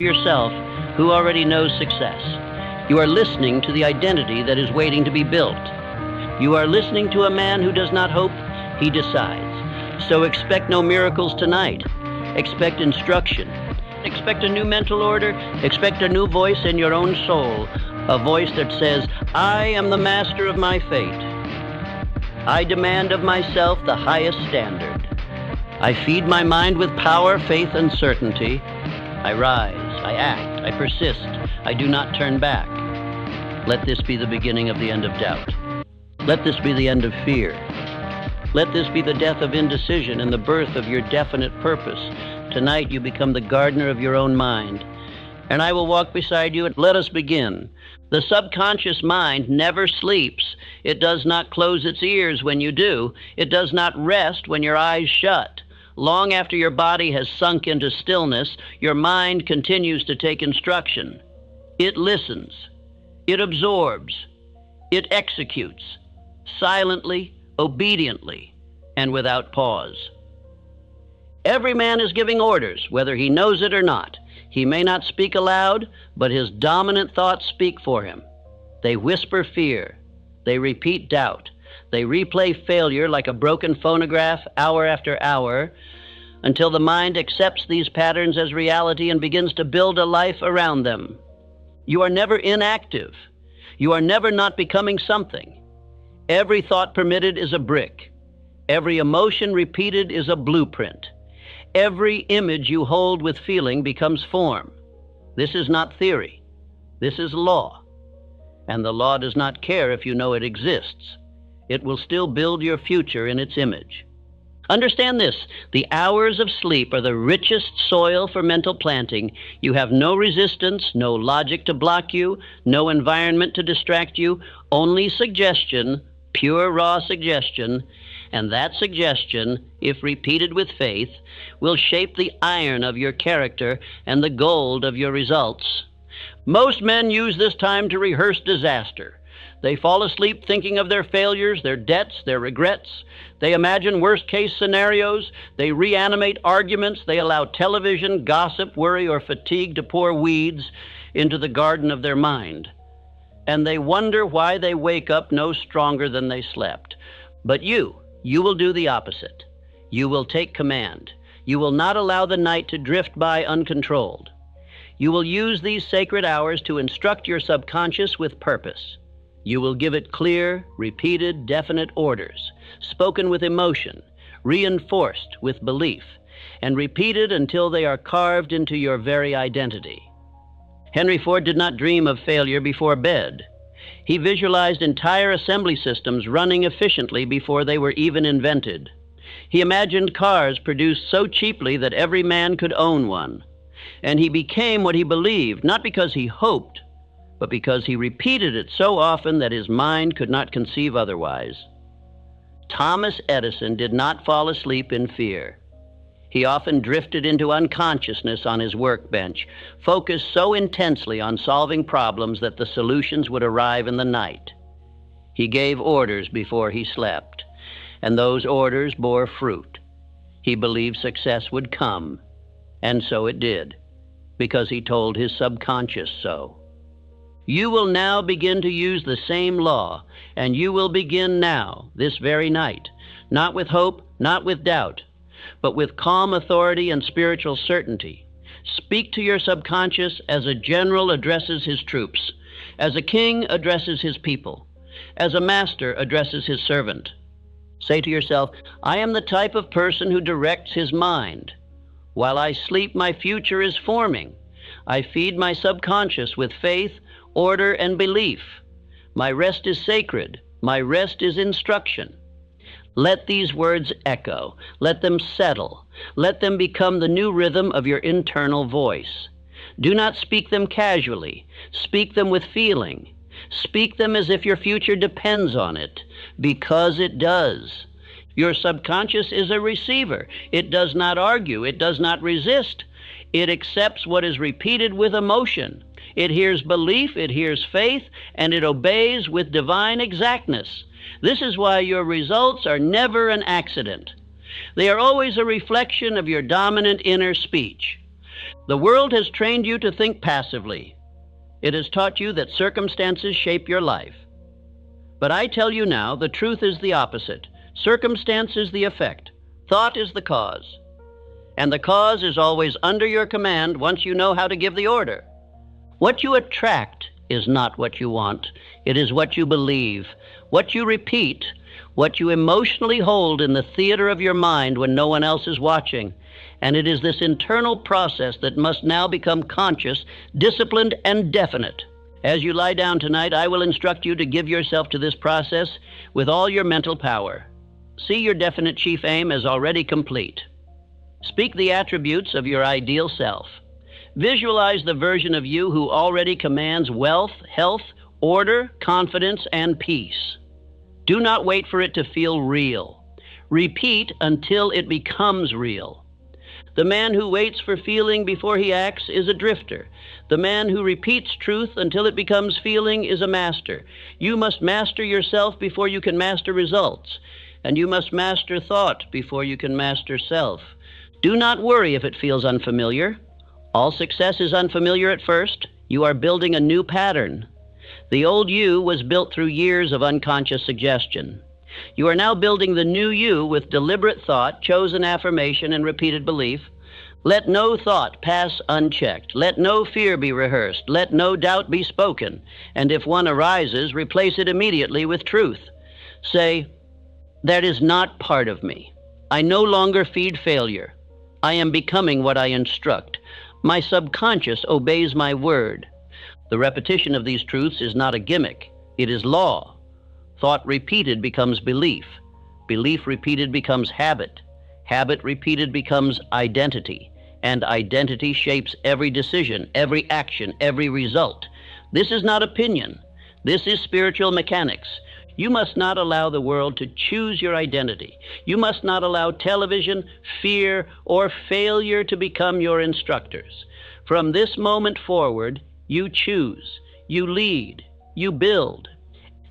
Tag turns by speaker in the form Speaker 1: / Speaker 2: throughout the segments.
Speaker 1: yourself who already knows success. You are listening to the identity that is waiting to be built. You are listening to a man who does not hope, he decides. So expect no miracles tonight. Expect instruction. Expect a new mental order. Expect a new voice in your own soul. A voice that says, I am the master of my fate. I demand of myself the highest standard. I feed my mind with power, faith, and certainty. I rise, I act, I persist. I do not turn back. Let this be the beginning of the end of doubt. Let this be the end of fear. Let this be the death of indecision and the birth of your definite purpose. Tonight you become the gardener of your own mind, and I will walk beside you, and let us begin. The subconscious mind never sleeps. It does not close its ears when you do. It does not rest when your eyes shut. Long after your body has sunk into stillness, your mind continues to take instruction. It listens. It absorbs. It executes. Silently, obediently, and without pause. Every man is giving orders, whether he knows it or not. He may not speak aloud, but his dominant thoughts speak for him. They whisper fear. They repeat doubt. They replay failure like a broken phonograph hour after hour until the mind accepts these patterns as reality and begins to build a life around them. You are never inactive. You are never not becoming something. Every thought permitted is a brick. Every emotion repeated is a blueprint. Every image you hold with feeling becomes form. This is not theory. This is law. And the law does not care if you know it exists. It will still build your future in its image. Understand this, the hours of sleep are the richest soil for mental planting. You have no resistance, no logic to block you, no environment to distract you, only suggestion, pure raw suggestion, and that suggestion, if repeated with faith, will shape the iron of your character and the gold of your results. Most men use this time to rehearse disaster. They fall asleep thinking of their failures, their debts, their regrets. They imagine worst-case scenarios. They reanimate arguments. They allow television, gossip, worry, or fatigue to pour weeds into the garden of their mind. And they wonder why they wake up no stronger than they slept. But you will do the opposite. You will take command. You will not allow the night to drift by uncontrolled. You will use these sacred hours to instruct your subconscious with purpose. You will give it clear, repeated, definite orders, spoken with emotion, reinforced with belief, and repeated until they are carved into your very identity. Henry Ford did not dream of failure before bed. He visualized entire assembly systems running efficiently before they were even invented. He imagined cars produced so cheaply that every man could own one. And he became what he believed, not because he hoped, but because he repeated it so often that his mind could not conceive otherwise. Thomas Edison did not fall asleep in fear. He often drifted into unconsciousness on his workbench, focused so intensely on solving problems that the solutions would arrive in the night. He gave orders before he slept, and those orders bore fruit. He believed success would come, and so it did, because he told his subconscious so. You will now begin to use the same law, and you will begin now, this very night, not with hope, not with doubt, but with calm authority and spiritual certainty. Speak to your subconscious as a general addresses his troops, as a king addresses his people, as a master addresses his servant. Say to yourself, I am the type of person who directs his mind. While I sleep, my future is forming. I feed my subconscious with faith, order, and belief. My rest is sacred. My rest is instruction. Let these words echo. Let them settle. Let them become the new rhythm of your internal voice. Do not speak them casually. Speak them with feeling. Speak them as if your future depends on it, because it does. Your subconscious is a receiver. It does not argue. It does not resist. It accepts what is repeated with emotion. It hears belief, it hears faith, and it obeys with divine exactness. This is why your results are never an accident. They are always a reflection of your dominant inner speech. The world has trained you to think passively. It has taught you that circumstances shape your life. But I tell you now, the truth is the opposite. Circumstance is the effect. Thought is the cause. And the cause is always under your command once you know how to give the order. What you attract is not what you want. It is what you believe, what you repeat, what you emotionally hold in the theater of your mind when no one else is watching. And it is this internal process that must now become conscious, disciplined, and definite. As you lie down tonight, I will instruct you to give yourself to this process with all your mental power. See your definite chief aim as already complete. Speak the attributes of your ideal self. Visualize the version of you who already commands wealth, health, order, confidence, and peace. Do not wait for it to feel real. Repeat until it becomes real. The man who waits for feeling before he acts is a drifter. The man who repeats truth until it becomes feeling is a master. You must master yourself before you can master results. And you must master thought before you can master self. Do not worry if it feels unfamiliar. All success is unfamiliar at first. You are building a new pattern. The old you was built through years of unconscious suggestion. You are now building the new you with deliberate thought, chosen affirmation, and repeated belief. Let no thought pass unchecked. Let no fear be rehearsed. Let no doubt be spoken. And if one arises, replace it immediately with truth. Say, that is not part of me. I no longer feed failure. I am becoming what I instruct. My subconscious obeys my word. The repetition of these truths is not a gimmick. It is law. Thought repeated becomes belief. Belief repeated becomes habit. Habit repeated becomes identity. And identity shapes every decision, every action, every result. This is not opinion. This is spiritual mechanics. You must not allow the world to choose your identity. You must not allow television, fear, or failure to become your instructors. From this moment forward, you choose, you lead, you build.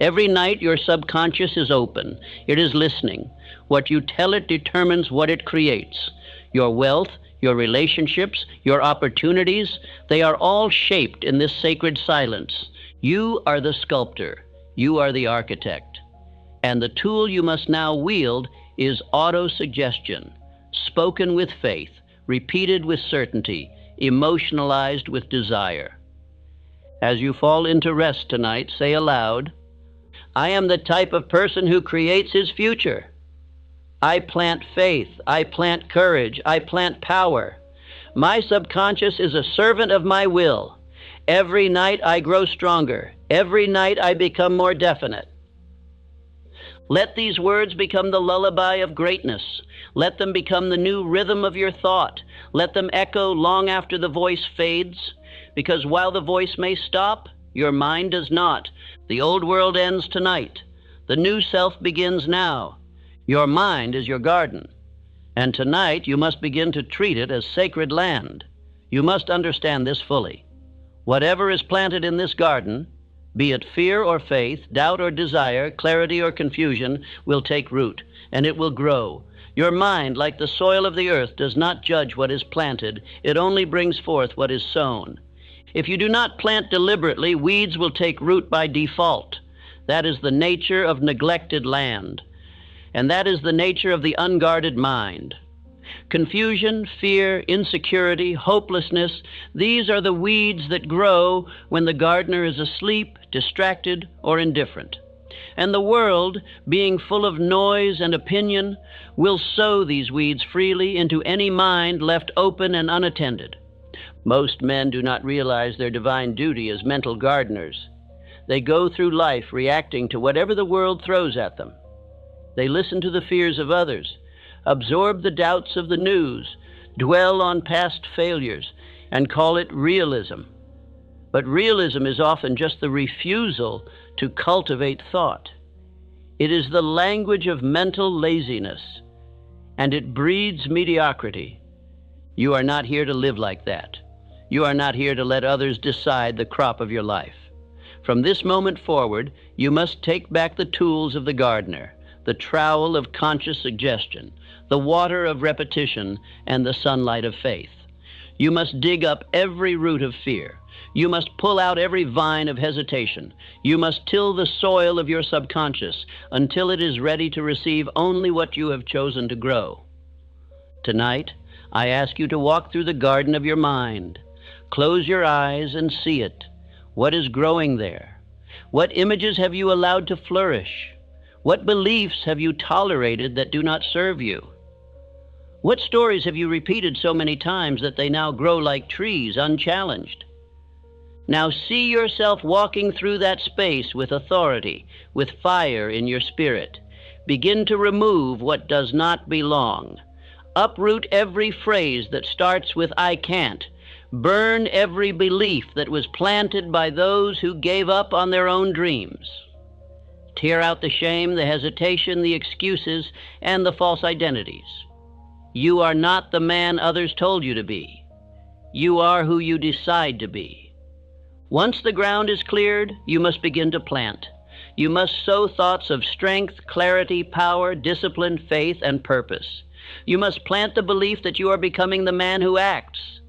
Speaker 1: Every night your subconscious is open. It is listening. What you tell it determines what it creates. Your wealth, your relationships, your opportunities, they are all shaped in this sacred silence. You are the sculptor. You are the architect. And the tool you must now wield is auto-suggestion, spoken with faith, repeated with certainty, emotionalized with desire. As you fall into rest tonight, say aloud, I am the type of person who creates his future. I plant faith, I plant courage, I plant power. My subconscious is a servant of my will. Every night I grow stronger. Every night I become more definite. Let these words become the lullaby of greatness. Let them become the new rhythm of your thought. Let them echo long after the voice fades. Because while the voice may stop, your mind does not. The old world ends tonight. The new self begins now. Your mind is your garden. And tonight you must begin to treat it as sacred land. You must understand this fully. Whatever is planted in this garden, be it fear or faith, doubt or desire, clarity or confusion, will take root, and it will grow. Your mind, like the soil of the earth, does not judge what is planted. It only brings forth what is sown. If you do not plant deliberately, weeds will take root by default. That is the nature of neglected land. And that is the nature of the unguarded mind. Confusion, fear, insecurity, hopelessness, these are the weeds that grow when the gardener is asleep, distracted, or indifferent. And the world, being full of noise and opinion, will sow these weeds freely into any mind left open and unattended. Most men do not realize their divine duty as mental gardeners. They go through life reacting to whatever the world throws at them. They listen to the fears of others, absorb the doubts of the news, dwell on past failures, and call it realism. But realism is often just the refusal to cultivate thought. It is the language of mental laziness, and it breeds mediocrity. You are not here to live like that. You are not here to let others decide the crop of your life. From this moment forward, you must take back the tools of the gardener, the trowel of conscious suggestion, the water of repetition, and the sunlight of faith. You must dig up every root of fear. You must pull out every vine of hesitation. You must till the soil of your subconscious until it is ready to receive only what you have chosen to grow. Tonight, I ask you to walk through the garden of your mind. Close your eyes and see it. What is growing there? What images have you allowed to flourish? What beliefs have you tolerated that do not serve you? What stories have you repeated so many times that they now grow like trees, unchallenged? Now see yourself walking through that space with authority, with fire in your spirit. Begin to remove what does not belong. Uproot every phrase that starts with "I can't." Burn every belief that was planted by those who gave up on their own dreams. Tear out the shame, the hesitation, the excuses, and the false identities. You are not the man others told you to be. You are who you decide to be. Once the ground is cleared, you must begin to plant. You must sow thoughts of strength, clarity, power, discipline, faith, and purpose. You must plant the belief that you are becoming the man who acts,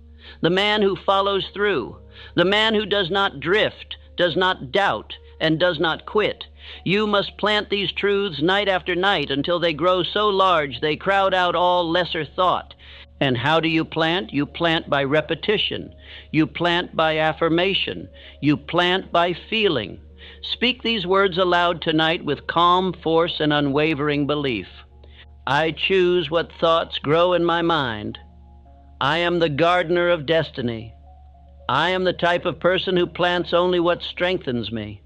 Speaker 1: the man who follows through, the man who does not drift, does not doubt, and does not quit. You must plant these truths night after night until they grow so large they crowd out all lesser thought. And how do you plant? You plant by repetition. You plant by affirmation. You plant by feeling. Speak these words aloud tonight with calm force and unwavering belief. I choose what thoughts grow in my mind. I am the gardener of destiny. I am the type of person who plants only what strengthens me.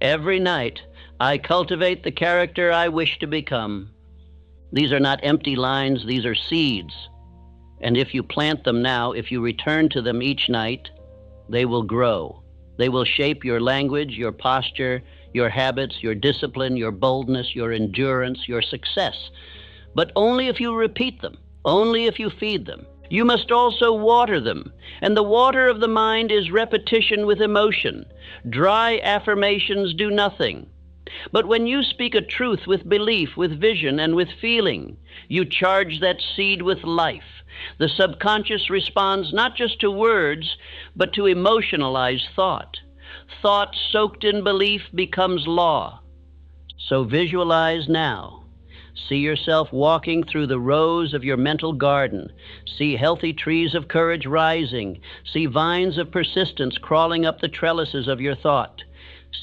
Speaker 1: Every night, I cultivate the character I wish to become. These are not empty lines, these are seeds. And if you plant them now, if you return to them each night, they will grow. They will shape your language, your posture, your habits, your discipline, your boldness, your endurance, your success. But only if you repeat them, only if you feed them. You must also water them, and the water of the mind is repetition with emotion. Dry affirmations do nothing. But when you speak a truth with belief, with vision, and with feeling, you charge that seed with life. The subconscious responds not just to words, but to emotionalized thought. Thought soaked in belief becomes law. So visualize now. See yourself walking through the rows of your mental garden. See healthy trees of courage rising. See vines of persistence crawling up the trellises of your thought.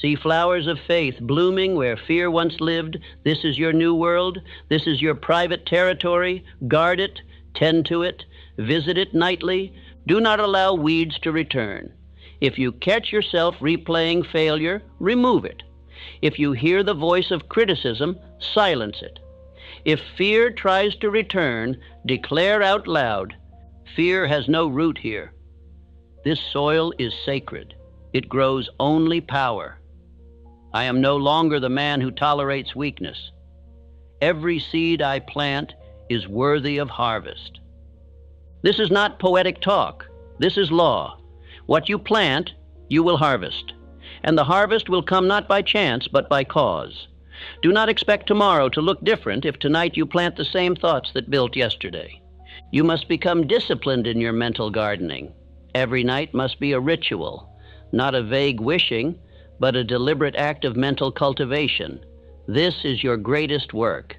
Speaker 1: See flowers of faith blooming where fear once lived. This is your new world. This is your private territory. Guard it, tend to it, visit it nightly. Do not allow weeds to return. If you catch yourself replaying failure, remove it. If you hear the voice of criticism, silence it. If fear tries to return, declare out loud, fear has no root here. This soil is sacred. It grows only power. I am no longer the man who tolerates weakness. Every seed I plant is worthy of harvest. This is not poetic talk. This is law. What you plant, you will harvest. And the harvest will come not by chance, but by cause. Do not expect tomorrow to look different if tonight you plant the same thoughts that built yesterday. You must become disciplined in your mental gardening. Every night must be a ritual, not a vague wishing, but a deliberate act of mental cultivation. This is your greatest work,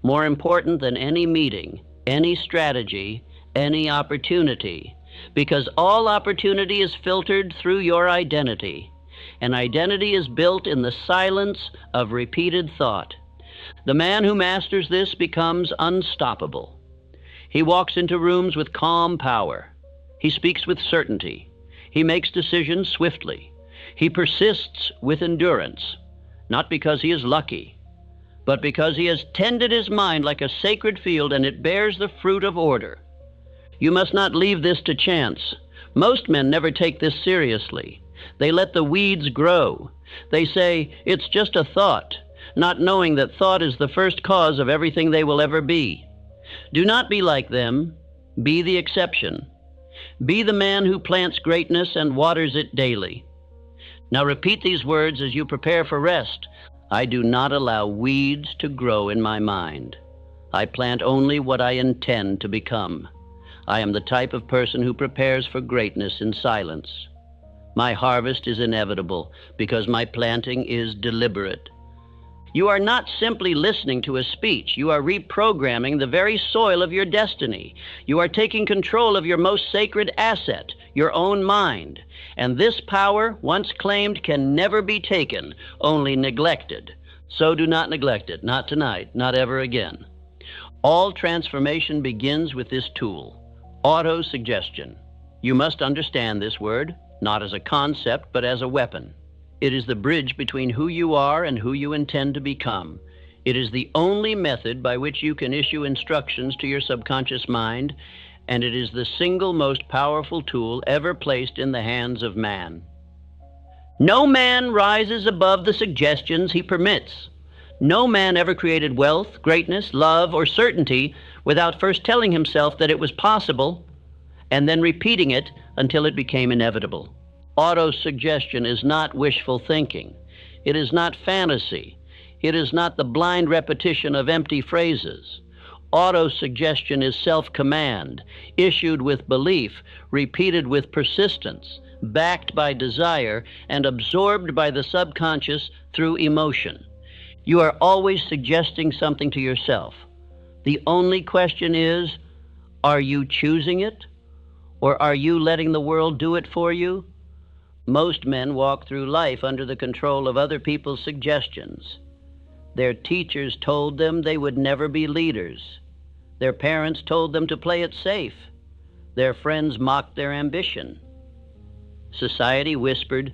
Speaker 1: more important than any meeting, any strategy, any opportunity, because all opportunity is filtered through your identity. An identity is built in the silence of repeated thought. The man who masters this becomes unstoppable. He walks into rooms with calm power. He speaks with certainty. He makes decisions swiftly. He persists with endurance, not because he is lucky, but because he has tended his mind like a sacred field and it bears the fruit of order. You must not leave this to chance. Most men never take this seriously. They let the weeds grow. They say, it's just a thought, not knowing that thought is the first cause of everything they will ever be. Do not be like them. Be the exception. Be the man who plants greatness and waters it daily. Now repeat these words as you prepare for rest. I do not allow weeds to grow in my mind. I plant only what I intend to become. I am the type of person who prepares for greatness in silence. My harvest is inevitable because my planting is deliberate. You are not simply listening to a speech. You are reprogramming the very soil of your destiny. You are taking control of your most sacred asset, your own mind. And this power, once claimed, can never be taken, only neglected. So do not neglect it, not tonight, not ever again. All transformation begins with this tool, auto-suggestion. You must understand this word, not as a concept, but as a weapon. It is the bridge between who you are and who you intend to become. It is the only method by which you can issue instructions to your subconscious mind, and it is the single most powerful tool ever placed in the hands of man. No man rises above the suggestions he permits. No man ever created wealth, greatness, love, or certainty without first telling himself that it was possible and then repeating it until it became inevitable. Auto-suggestion is not wishful thinking. It is not fantasy. It is not the blind repetition of empty phrases. Auto-suggestion is self-command, issued with belief, repeated with persistence, backed by desire, and absorbed by the subconscious through emotion. You are always suggesting something to yourself. The only question is, are you choosing it? Or are you letting the world do it for you? Most men walk through life under the control of other people's suggestions. Their teachers told them they would never be leaders. Their parents told them to play it safe. Their friends mocked their ambition. Society whispered,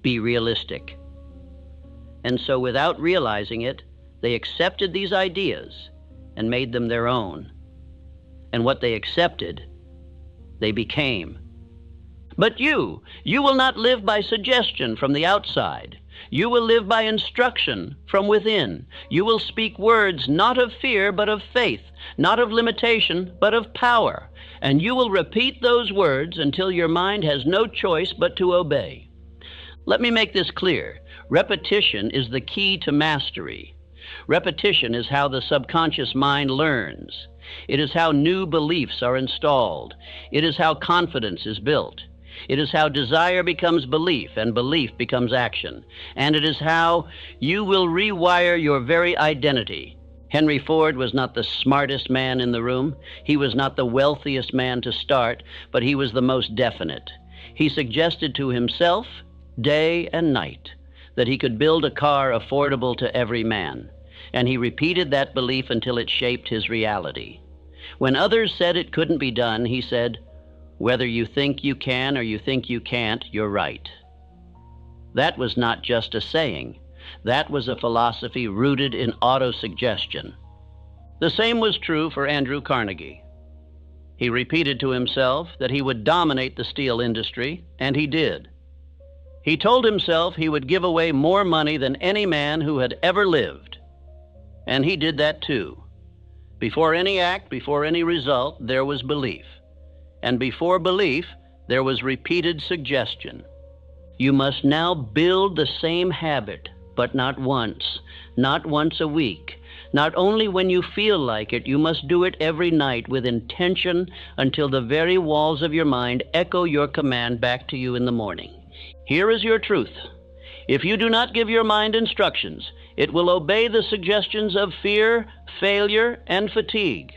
Speaker 1: "Be realistic." And so without realizing it, they accepted these ideas and made them their own. And what they accepted, they became. But you will not live by suggestion from the outside. You will live by instruction from within. You will speak words not of fear, but of faith, not of limitation, but of power. And you will repeat those words until your mind has no choice but to obey. Let me make this clear. Repetition is the key to mastery. Repetition is how the subconscious mind learns. It is how new beliefs are installed. It is how confidence is built. It is how desire becomes belief and belief becomes action. And it is how you will rewire your very identity. Henry Ford was not the smartest man in the room. He was not the wealthiest man to start, but he was the most definite. He suggested to himself, day and night, that he could build a car affordable to every man. And he repeated that belief until it shaped his reality. When others said it couldn't be done, he said, "Whether you think you can or you think you can't, you're right." That was not just a saying. That was a philosophy rooted in auto-suggestion. The same was true for Andrew Carnegie. He repeated to himself that he would dominate the steel industry, and he did. He told himself he would give away more money than any man who had ever lived. And he did that too. Before any act, before any result, there was belief. And before belief, there was repeated suggestion. You must now build the same habit, but not once a week. Not only when you feel like it, you must do it every night with intention until the very walls of your mind echo your command back to you in the morning. Here is your truth. If you do not give your mind instructions, it will obey the suggestions of fear, failure, and fatigue.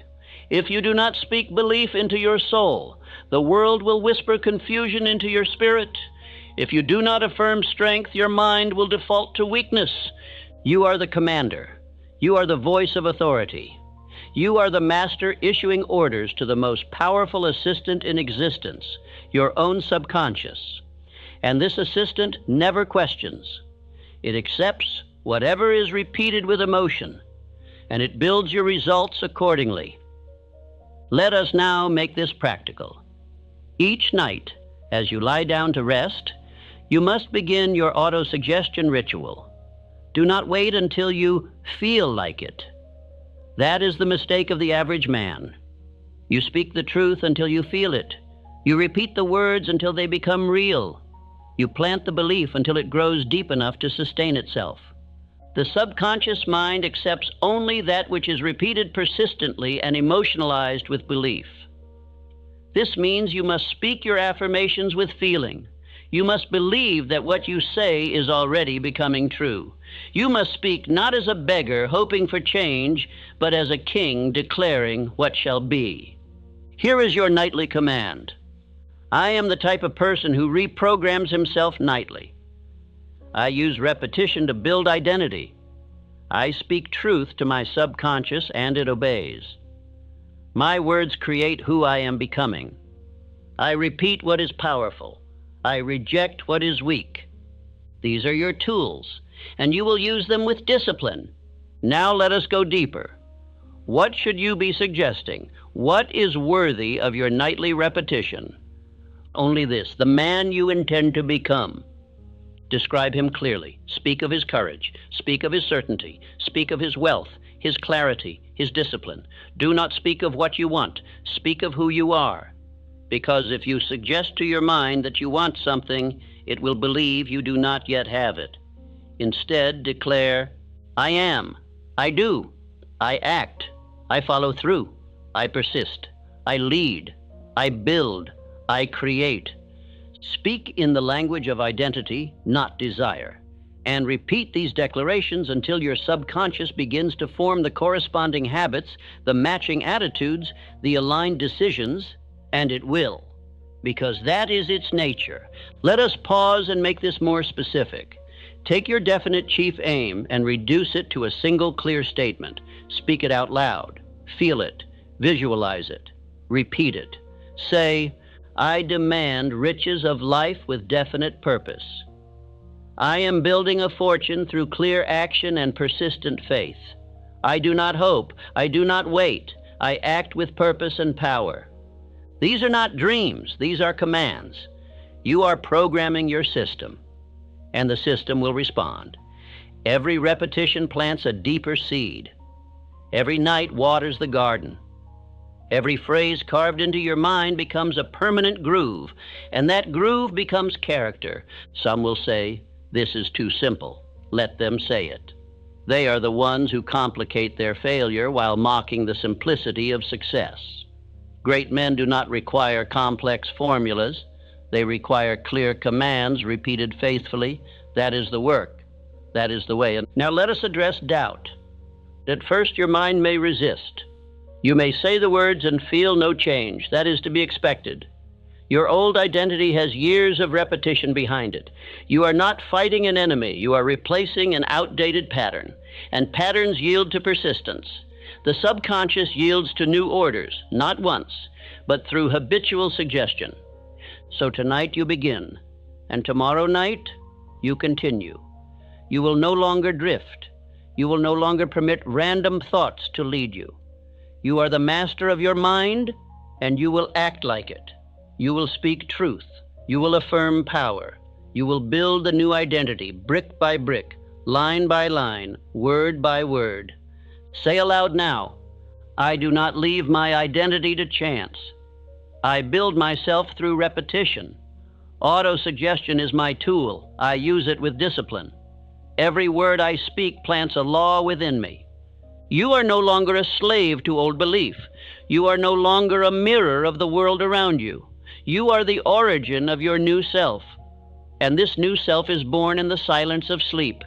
Speaker 1: If you do not speak belief into your soul, the world will whisper confusion into your spirit. If you do not affirm strength, your mind will default to weakness. You are the commander. You are the voice of authority. You are the master issuing orders to the most powerful assistant in existence, your own subconscious. And this assistant never questions. It accepts whatever is repeated with emotion, and it builds your results accordingly. Let us now make this practical. Each night, as you lie down to rest, you must begin your auto-suggestion ritual. Do not wait until you feel like it. That is the mistake of the average man. You speak the truth until you feel it. You repeat the words until they become real. You plant the belief until it grows deep enough to sustain itself. The subconscious mind accepts only that which is repeated persistently and emotionalized with belief. This means you must speak your affirmations with feeling. You must believe that what you say is already becoming true. You must speak not as a beggar hoping for change, but as a king declaring what shall be. Here is your nightly command. I am the type of person who reprograms himself nightly. I use repetition to build identity. I speak truth to my subconscious and it obeys. My words create who I am becoming. I repeat what is powerful. I reject what is weak. These are your tools, and you will use them with discipline. Now let us go deeper. What should you be suggesting? What is worthy of your nightly repetition? Only this, the man you intend to become. Describe him clearly. Speak of his courage. Speak of his certainty. Speak of his wealth, his clarity, his discipline. Do not speak of what you want. Speak of who you are. Because if you suggest to your mind that you want something, it will believe you do not yet have it. Instead, declare, I am, I do, I act, I follow through, I persist, I lead, I build, I create. Speak in the language of identity, not desire, and repeat these declarations until your subconscious begins to form the corresponding habits, the matching attitudes, the aligned decisions, and it will, because that is its nature. Let us pause and make this more specific. Take your definite chief aim and reduce it to a single clear statement. Speak it out loud. Feel it. Visualize it. Repeat it. Say, I demand riches of life with definite purpose. I am building a fortune through clear action and persistent faith. I do not hope. I do not wait. I act with purpose and power. These are not dreams. These are commands. You are programming your system, and the system will respond. Every repetition plants a deeper seed. Every night waters the garden. Every phrase carved into your mind becomes a permanent groove, and that groove becomes character. Some will say, this is too simple. Let them say it. They are the ones who complicate their failure while mocking the simplicity of success. Great men do not require complex formulas. They require clear commands repeated faithfully. That is the work. That is the way. Now let us address doubt. At first your mind may resist. You may say the words and feel no change. That is to be expected. Your old identity has years of repetition behind it. You are not fighting an enemy. You are replacing an outdated pattern. And patterns yield to persistence. The subconscious yields to new orders, not once, but through habitual suggestion. So tonight you begin, and tomorrow night you continue. You will no longer drift. You will no longer permit random thoughts to lead you. You are the master of your mind, and you will act like it. You will speak truth. You will affirm power. You will build the new identity, brick by brick, line by line, word by word. Say aloud now, I do not leave my identity to chance. I build myself through repetition. Auto-suggestion is my tool. I use it with discipline. Every word I speak plants a law within me. You are no longer a slave to old belief. You are no longer a mirror of the world around you. You are the origin of your new self. And this new self is born in the silence of sleep,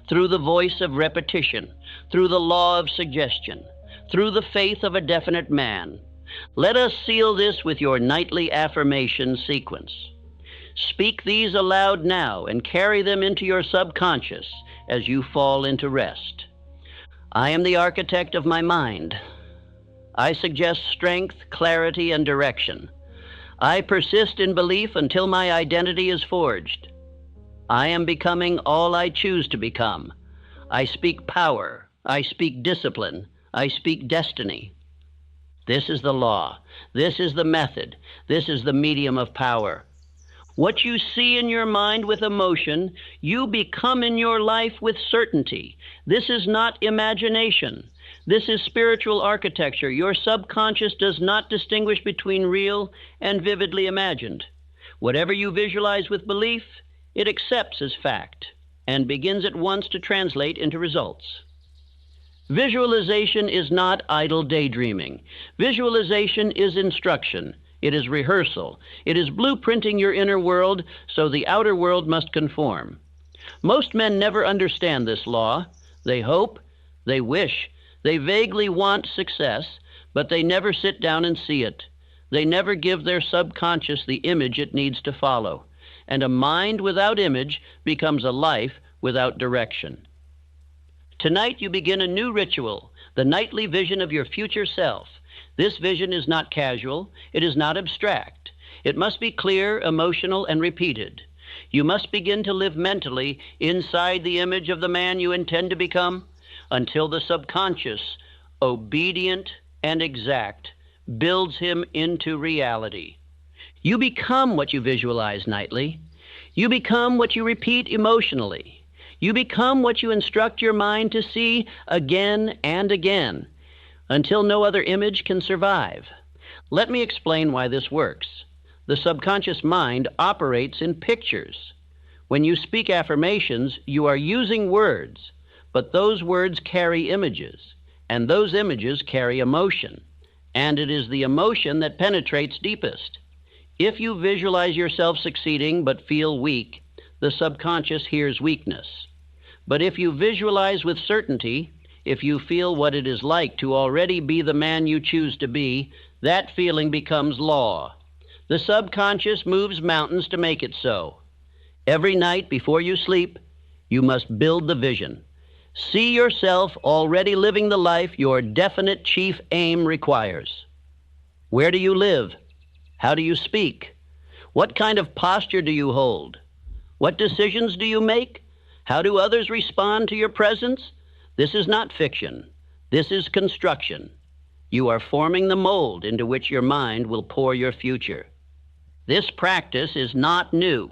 Speaker 1: through the voice of repetition, through the law of suggestion, through the faith of a definite man. Let us seal this with your nightly affirmation sequence. Speak these aloud now and carry them into your subconscious as you fall into rest. I am the architect of my mind. I suggest strength, clarity, and direction. I persist in belief until my identity is forged. I am becoming all I choose to become. I speak power. I speak discipline. I speak destiny. This is the law. This is the method. This is the medium of power. What you see in your mind with emotion, you become in your life with certainty. This is not imagination. This is spiritual architecture. Your subconscious does not distinguish between real and vividly imagined. Whatever you visualize with belief, it accepts as fact and begins at once to translate into results. Visualization is not idle daydreaming. Visualization is instruction, It is rehearsal. It is blueprinting your inner world so the outer world must conform. Most men never understand this law. They hope, they wish, they vaguely want success, but they never sit down and see it. They never give their subconscious the image it needs to follow. And a mind without image becomes a life without direction. Tonight you begin a new ritual, the nightly vision of your future self. This vision is not casual. It is not abstract. It must be clear, emotional, and repeated. You must begin to live mentally inside the image of the man you intend to become until the subconscious, obedient and exact, builds him into reality. You become what you visualize nightly. You become what you repeat emotionally. You become what you instruct your mind to see again and again until no other image can survive. Let me explain why this works. The subconscious mind operates in pictures. When you speak affirmations, you are using words, but those words carry images, and those images carry emotion, and it is the emotion that penetrates deepest. If you visualize yourself succeeding but feel weak, the subconscious hears weakness. But if you visualize with certainty, if you feel what it is like to already be the man you choose to be, that feeling becomes law. The subconscious moves mountains to make it so. Every night before you sleep, you must build the vision. See yourself already living the life your definite chief aim requires. Where do you live? How do you speak? What kind of posture do you hold? What decisions do you make? How do others respond to your presence? This is not fiction. This is construction. You are forming the mold into which your mind will pour your future. This practice is not new.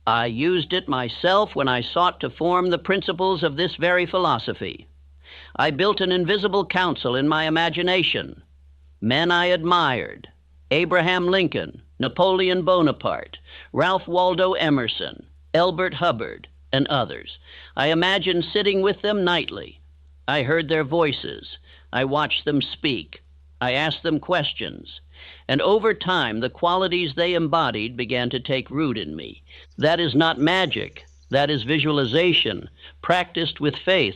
Speaker 1: I used it myself when I sought to form the principles of this very philosophy. I built an invisible council in my imagination. Men I admired: Abraham Lincoln, Napoleon Bonaparte, Ralph Waldo Emerson, Elbert Hubbard, and others. I imagined sitting with them nightly. I heard their voices. I watched them speak. I asked them questions. And over time, the qualities they embodied began to take root in me. That is not magic. That is visualization, practiced with faith.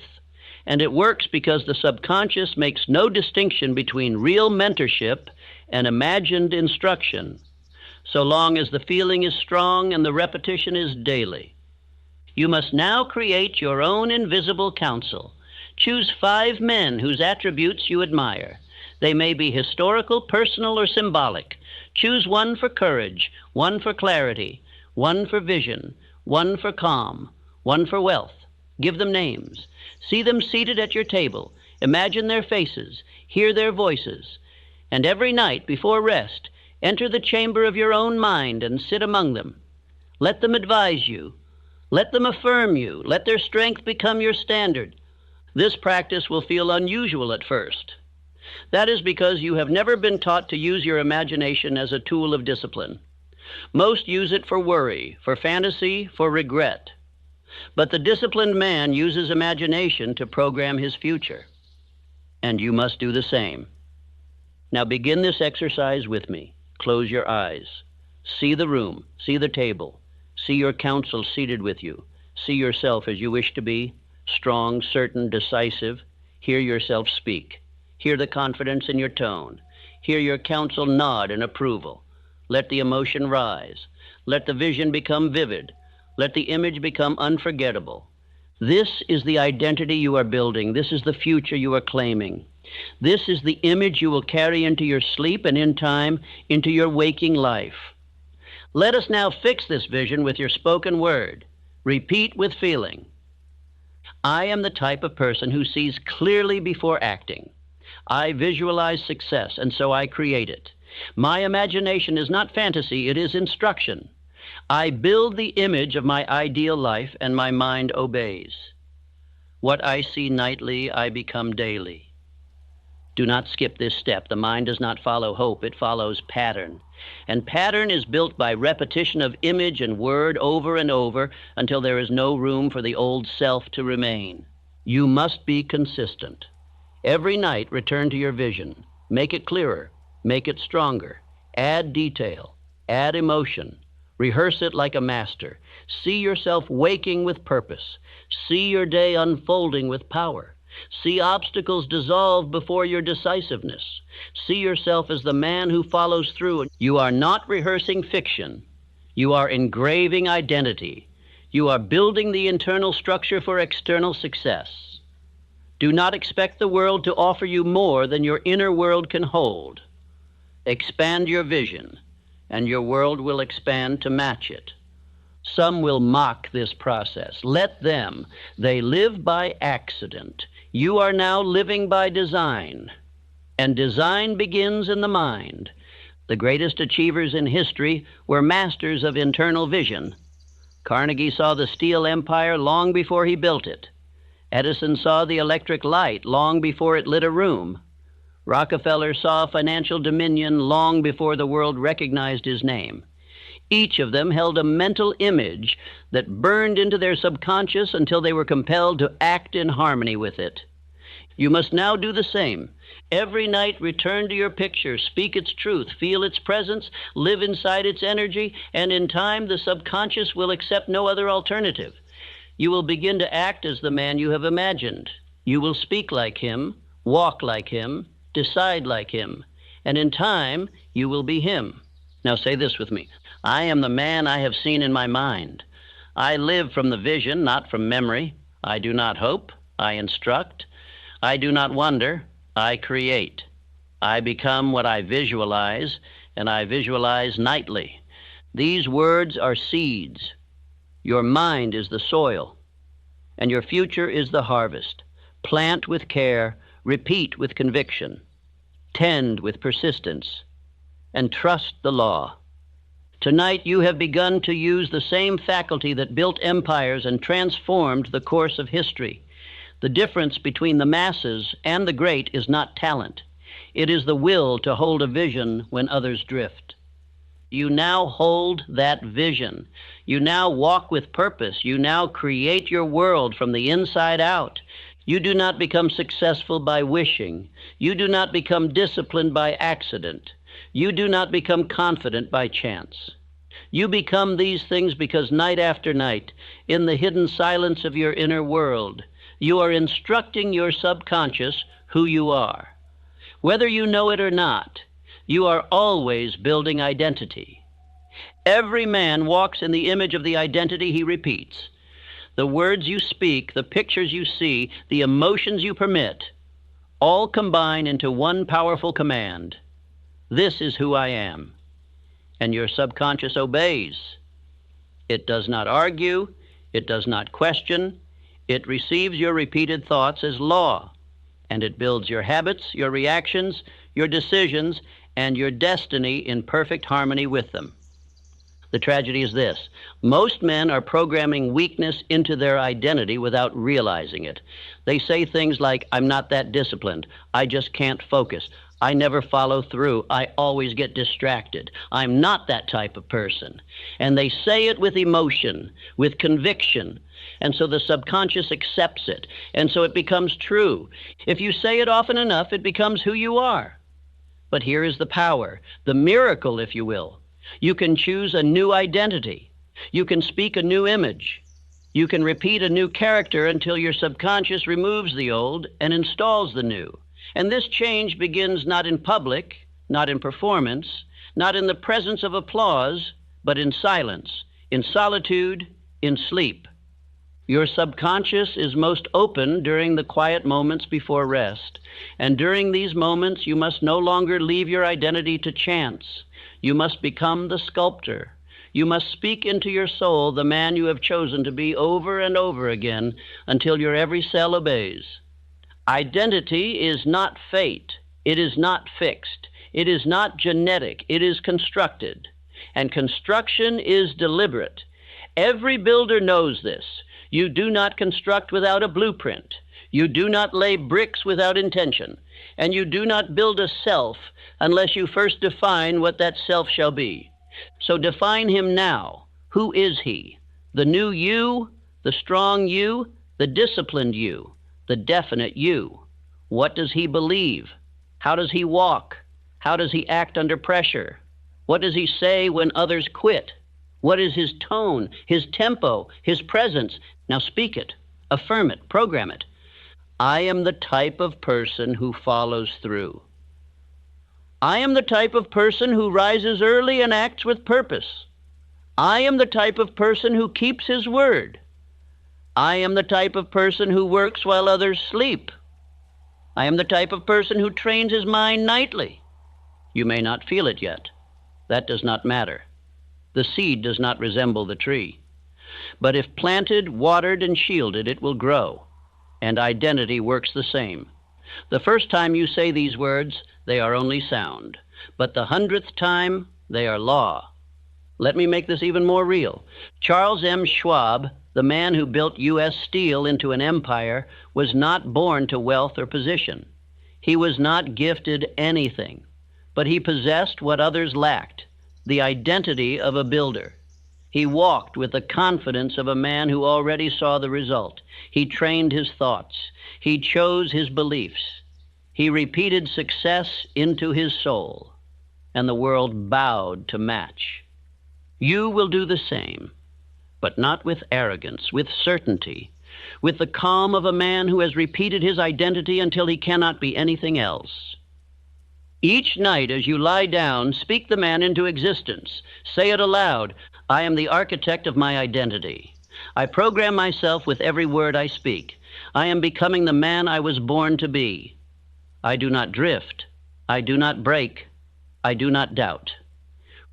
Speaker 1: And it works because the subconscious makes no distinction between real mentorship and imagined instruction, so long as the feeling is strong and the repetition is daily. You must now create your own invisible council. Choose 5 men whose attributes you admire. They may be historical, personal, or symbolic. Choose one for courage, one for clarity, one for vision, one for calm, one for wealth. Give them names. See them seated at your table. Imagine their faces. Hear their voices. And every night before rest, enter the chamber of your own mind and sit among them. Let them advise you. Let them affirm you. Let their strength become your standard. This practice will feel unusual at first. That is because you have never been taught to use your imagination as a tool of discipline. Most use it for worry, for fantasy, for regret. But the disciplined man uses imagination to program his future. And you must do the same. Now begin this exercise with me. Close your eyes. See the room. See the table. See your counsel seated with you. See yourself as you wish to be, strong, certain, decisive. Hear yourself speak. Hear the confidence in your tone. Hear your counsel nod in approval. Let the emotion rise. Let the vision become vivid. Let the image become unforgettable. This is the identity you are building. This is the future you are claiming. This is the image you will carry into your sleep and in time into your waking life. Let us now fix this vision with your spoken word. Repeat with feeling. I am the type of person who sees clearly before acting. I visualize success, and so I create it. My imagination is not fantasy, it is instruction. I build the image of my ideal life, and my mind obeys. What I see nightly, I become daily. Do not skip this step. The mind does not follow hope, it follows pattern. And pattern is built by repetition of image and word over and over until there is no room for the old self to remain. You must be consistent. Every night, return to your vision. Make it clearer. Make it stronger. Add detail. Add emotion. Rehearse it like a master. See yourself waking with purpose. See your day unfolding with power. See obstacles dissolve before your decisiveness. See yourself as the man who follows through. You are not rehearsing fiction. You are engraving identity. You are building the internal structure for external success. Do not expect the world to offer you more than your inner world can hold. Expand your vision, and your world will expand to match it. Some will mock this process. Let them. They live by accident. You are now living by design, and design begins in the mind. The greatest achievers in history were masters of internal vision. Carnegie saw the steel empire long before he built it. Edison saw the electric light long before it lit a room. Rockefeller saw financial dominion long before the world recognized his name. Each of them held a mental image that burned into their subconscious until they were compelled to act in harmony with it. You must now do the same. Every night return to your picture, speak its truth, feel its presence, live inside its energy, and in time the subconscious will accept no other alternative. You will begin to act as the man you have imagined. You will speak like him, walk like him, decide like him, and in time you will be him. Now say this with me. I am the man I have seen in my mind. I live from the vision, not from memory. I do not hope. I instruct. I do not wonder. I create. I become what I visualize, and I visualize nightly. These words are seeds. Your mind is the soil, and your future is the harvest. Plant with care, repeat with conviction, tend with persistence, and trust the law. Tonight you have begun to use the same faculty that built empires and transformed the course of history. The difference between the masses and the great is not talent. It is the will to hold a vision when others drift. You now hold that vision. You now walk with purpose. You now create your world from the inside out. You do not become successful by wishing. You do not become disciplined by accident. You do not become confident by chance. You become these things because night after night, in the hidden silence of your inner world, you are instructing your subconscious who you are. Whether you know it or not, you are always building identity. Every man walks in the image of the identity he repeats. The words you speak, the pictures you see, the emotions you permit, all combine into one powerful command. This is who I am. And your subconscious obeys. It does not argue. It does not question. It receives your repeated thoughts as law, and it builds your habits, your reactions, your decisions, and your destiny in perfect harmony with them. The tragedy is this. Most men are programming weakness into their identity without realizing it. They say things like, I'm not that disciplined. I just can't focus. I never follow through. I always get distracted. I'm not that type of person. And they say it with emotion, with conviction. And so the subconscious accepts it. And so it becomes true. If you say it often enough, it becomes who you are. But here is the power, the miracle, if you will. You can choose a new identity. You can speak a new image. You can repeat a new character until your subconscious removes the old and installs the new. And this change begins not in public, not in performance, not in the presence of applause, but in silence, in solitude, in sleep. Your subconscious is most open during the quiet moments before rest. And during these moments, you must no longer leave your identity to chance. You must become the sculptor. You must speak into your soul the man you have chosen to be over and over again until your every cell obeys. Identity is not fate. It is not fixed. It is not genetic. It is constructed. And construction is deliberate. Every builder knows this. You do not construct without a blueprint. You do not lay bricks without intention. And you do not build a self unless you first define what that self shall be. So define him now. Who is he? The new you, the strong you, the disciplined you, the definite you. What does he believe? How does he walk? How does he act under pressure? What does he say when others quit? What is his tone, his tempo, his presence? Now speak it, affirm it, program it. I am the type of person who follows through. I am the type of person who rises early and acts with purpose. I am the type of person who keeps his word. I am the type of person who works while others sleep. I am the type of person who trains his mind nightly. You may not feel it yet. That does not matter. The seed does not resemble the tree. But if planted, watered, and shielded, it will grow. And identity works the same. The first time you say these words, they are only sound. But the 100th time, they are law. Let me make this even more real. Charles M. Schwab, the man who built U.S. Steel into an empire, was not born to wealth or position. He was not gifted anything, but he possessed what others lacked, the identity of a builder. He walked with the confidence of a man who already saw the result. He trained his thoughts. He chose his beliefs. He repeated success into his soul, and the world bowed to match. You will do the same, but not with arrogance, with certainty, with the calm of a man who has repeated his identity until he cannot be anything else. Each night as you lie down, speak the man into existence. Say it aloud. I am the architect of my identity. I program myself with every word I speak. I am becoming the man I was born to be. I do not drift. I do not break. I do not doubt.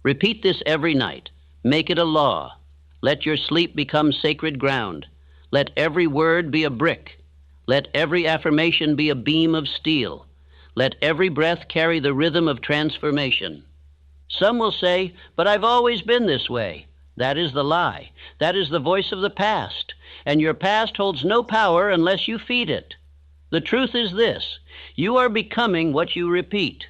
Speaker 1: Repeat this every night. Make it a law. Let your sleep become sacred ground. Let every word be a brick. Let every affirmation be a beam of steel. Let every breath carry the rhythm of transformation. Some will say, but I've always been this way. That is the lie. That is the voice of the past. And your past holds no power unless you feed it. The truth is this. You are becoming what you repeat.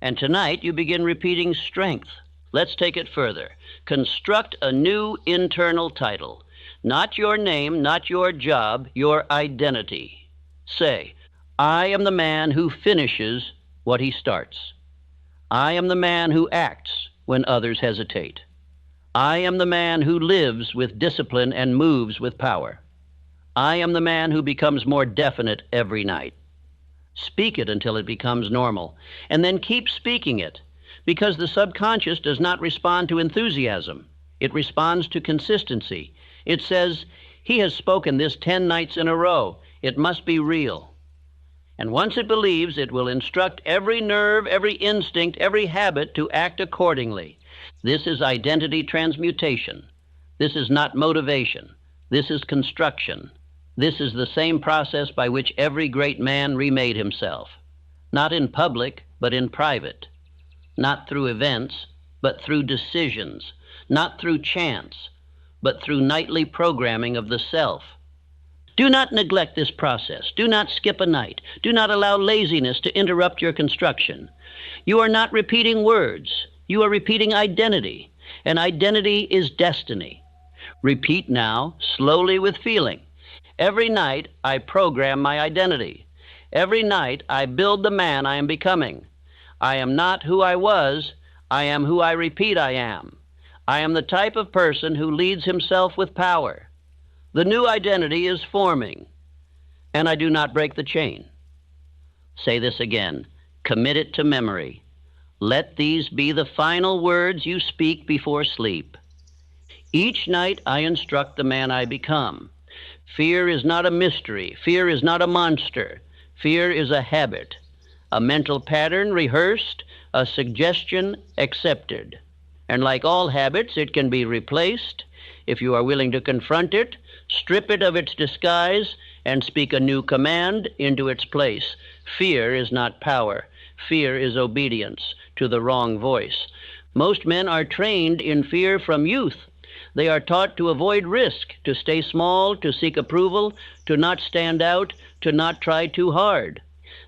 Speaker 1: And tonight you begin repeating strength. Let's take it further. Construct a new internal title. Not your name, not your job, your identity. Say, I am the man who finishes what he starts. I am the man who acts when others hesitate. I am the man who lives with discipline and moves with power. I am the man who becomes more definite every night. Speak it until it becomes normal, and then keep speaking it, because the subconscious does not respond to enthusiasm. It responds to consistency. It says, he has spoken this 10 nights in a row. It must be real. And once it believes, it will instruct every nerve, every instinct, every habit to act accordingly. This is identity transmutation. This is not motivation. This is construction. This is the same process by which every great man remade himself. Not in public, but in private. Not through events, but through decisions. Not through chance, but through nightly programming of the self. Do not neglect this process. Do not skip a night. Do not allow laziness to interrupt your construction. You are not repeating words. You are repeating identity, and identity is destiny. Repeat now, slowly with feeling. Every night, I program my identity. Every night, I build the man I am becoming. I am not who I was. I am who I repeat I am. I am the type of person who leads himself with power. The new identity is forming, and I do not break the chain. Say this again. Commit it to memory. Let these be the final words you speak before sleep. Each night I instruct the man I become. Fear is not a mystery. Fear is not a monster. Fear is a habit, a mental pattern rehearsed, a suggestion accepted. And like all habits, it can be replaced. If you are willing to confront it, strip it of its disguise, and speak a new command into its place. Fear is not power. Fear is obedience to the wrong voice. Most men are trained in fear from youth. They are taught to avoid risk, to stay small, to seek approval, to not stand out, to not try too hard.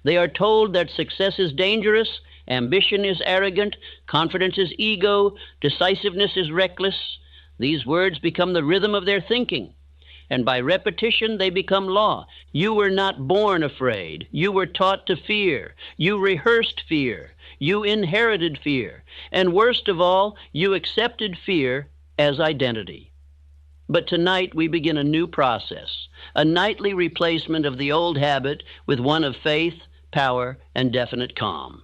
Speaker 1: They are told that success is dangerous, ambition is arrogant, confidence is ego, decisiveness is reckless. These words become the rhythm of their thinking. and by repetition they become law. You were not born afraid. You were taught to fear. You rehearsed fear. You inherited fear. And worst of all, you accepted fear as identity. But tonight we begin a new process, a nightly replacement of the old habit with one of faith, power, and definite calm.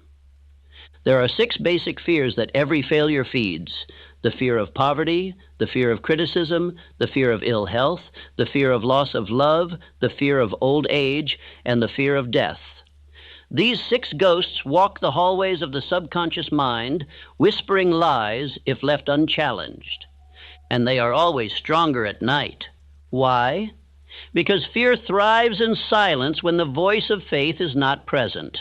Speaker 1: There are 6 basic fears that every failure feeds: the fear of poverty, the fear of criticism, the fear of ill health, the fear of loss of love, the fear of old age, and the fear of death. These 6 ghosts walk the hallways of the subconscious mind, whispering lies if left unchallenged. And they are always stronger at night. Why? Because fear thrives in silence when the voice of faith is not present.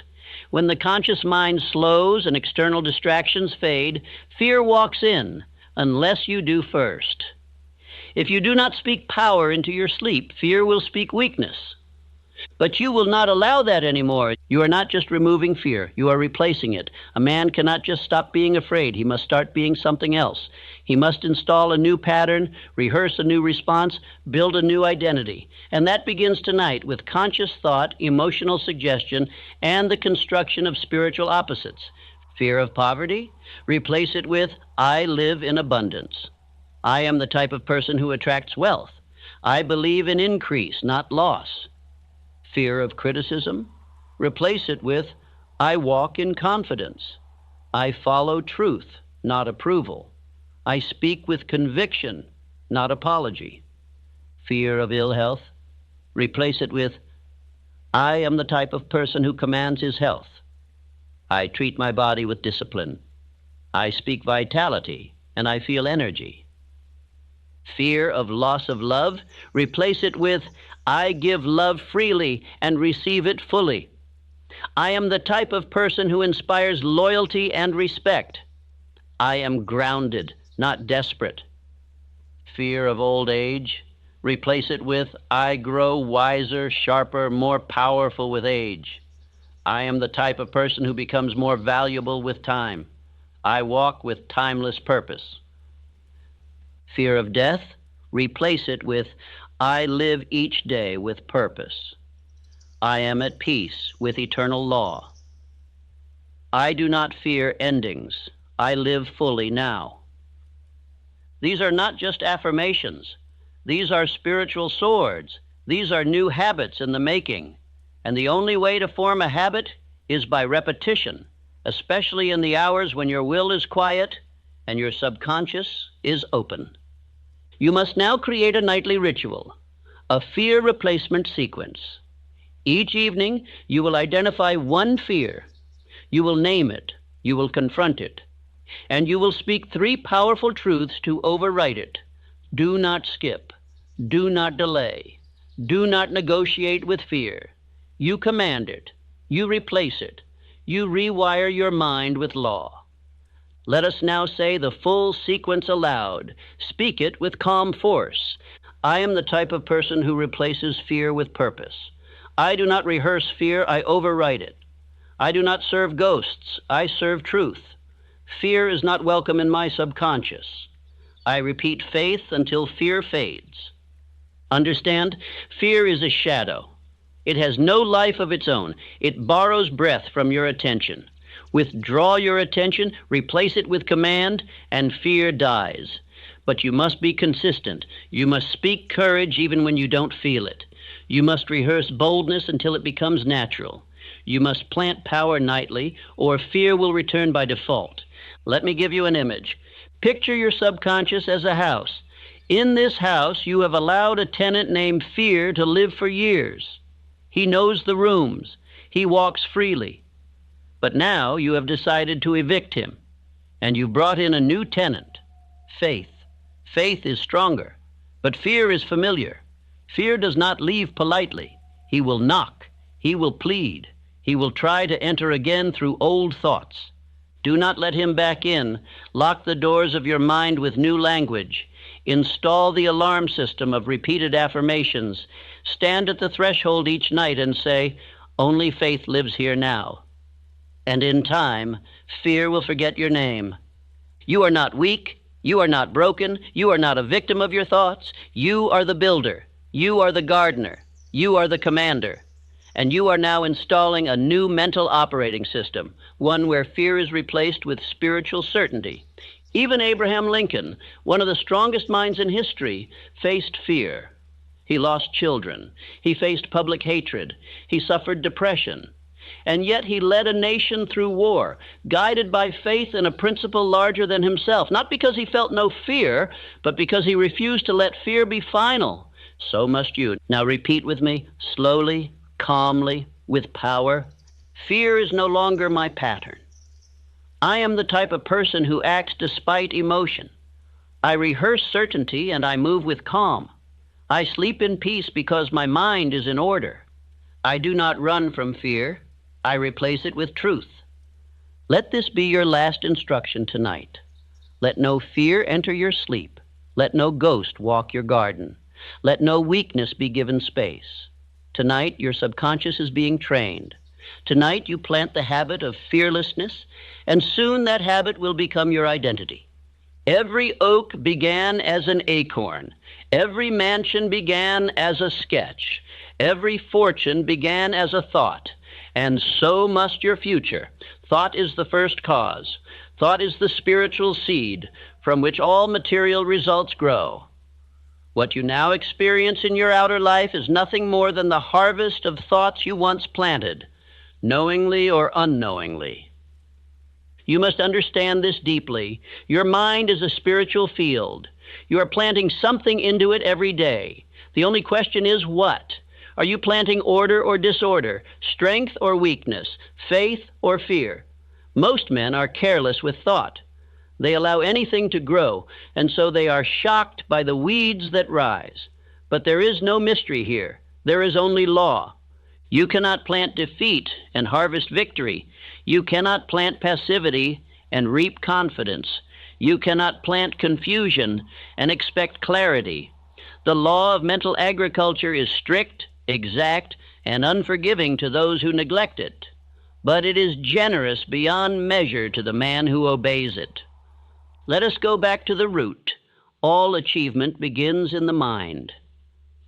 Speaker 1: When the conscious mind slows and external distractions fade, fear walks in, unless you do first. If you do not speak power into your sleep, fear will speak weakness. But you will not allow that anymore. You are not just removing fear, you are replacing it. A man cannot just stop being afraid. He must start being something else. He must install a new pattern, rehearse a new response, build a new identity. And that begins tonight with conscious thought, emotional suggestion, and the construction of spiritual opposites. Fear of poverty? Replace it with, I live in abundance. I am the type of person who attracts wealth. I believe in increase, not loss. Fear of criticism? Replace it with, I walk in confidence. I follow truth, not approval. I speak with conviction, not apology. Fear of ill health? Replace it with, I am the type of person who commands his health. I treat my body with discipline. I speak vitality, and I feel energy. Fear of loss of love? Replace it with, I give love freely and receive it fully. I am the type of person who inspires loyalty and respect. I am grounded, not desperate. Fear of old age? Replace it with, I grow wiser, sharper, more powerful with age. I am the type of person who becomes more valuable with time. I walk with timeless purpose. Fear of death? Replace it with, I live each day with purpose. I am at peace with eternal law. I do not fear endings. I live fully now. These are not just affirmations. These are spiritual swords. These are new habits in the making. And the only way to form a habit is by repetition, especially in the hours when your will is quiet and your subconscious is open. You must now create a nightly ritual, a fear replacement sequence. Each evening, you will identify one fear. You will name it. You will confront it. And you will speak 3 powerful truths to overwrite it. Do not skip. Do not delay. Do not negotiate with fear. You command it. You replace it. You rewire your mind with law. Let us now say the full sequence aloud. Speak it with calm force. I am the type of person who replaces fear with purpose. I do not rehearse fear, I overwrite it. I do not serve ghosts, I serve truth. Fear is not welcome in my subconscious. I repeat faith until fear fades. Understand? Fear is a shadow. It has no life of its own. It borrows breath from your attention. Withdraw your attention, replace it with command, and fear dies. But you must be consistent. You must speak courage even when you don't feel it. You must rehearse boldness until it becomes natural. You must plant power nightly, or fear will return by default. Let me give you an image. Picture your subconscious as a house. In this house, you have allowed a tenant named Fear to live for years. He knows the rooms. He walks freely. But now you have decided to evict him, and you've brought in a new tenant, Faith. Faith is stronger, but fear is familiar. Fear does not leave politely. He will knock. He will plead. He will try to enter again through old thoughts. Do not let him back in. Lock the doors of your mind with new language. Install the alarm system of repeated affirmations. Stand at the threshold each night and say, only faith lives here now. And in time, fear will forget your name. You are not weak. You are not broken. You are not a victim of your thoughts. You are the builder. You are the gardener. You are the commander. And you are now installing a new mental operating system, one where fear is replaced with spiritual certainty. Even Abraham Lincoln, one of the strongest minds in history, faced fear. He lost children. He faced public hatred. He suffered depression. And yet he led a nation through war, guided by faith in a principle larger than himself, not because he felt no fear, but because he refused to let fear be final. So must you. Now repeat with me, slowly, calmly, with power. Fear is no longer my pattern. I am the type of person who acts despite emotion. I rehearse certainty and I move with calm. I sleep in peace because my mind is in order. I do not run from fear. I replace it with truth. Let this be your last instruction tonight. Let no fear enter your sleep. Let no ghost walk your garden. Let no weakness be given space. Tonight, your subconscious is being trained. Tonight, you plant the habit of fearlessness, and soon that habit will become your identity. Every oak began as an acorn. Every mansion began as a sketch. Every fortune began as a thought. And so must your future. Thought is the first cause. Thought is the spiritual seed from which all material results grow. What you now experience in your outer life is nothing more than the harvest of thoughts you once planted, knowingly or unknowingly. You must understand this deeply. Your mind is a spiritual field. You are planting something into it every day. The only question is what? Are you planting order or disorder, strength or weakness, faith or fear? Most men are careless with thought. They allow anything to grow, and so they are shocked by the weeds that rise. But there is no mystery here. There is only law. You cannot plant defeat and harvest victory. You cannot plant passivity and reap confidence. You cannot plant confusion and expect clarity. The law of mental agriculture is strict, exact, and unforgiving to those who neglect it, but it is generous beyond measure to the man who obeys it. Let us go back to the root. All achievement begins in the mind.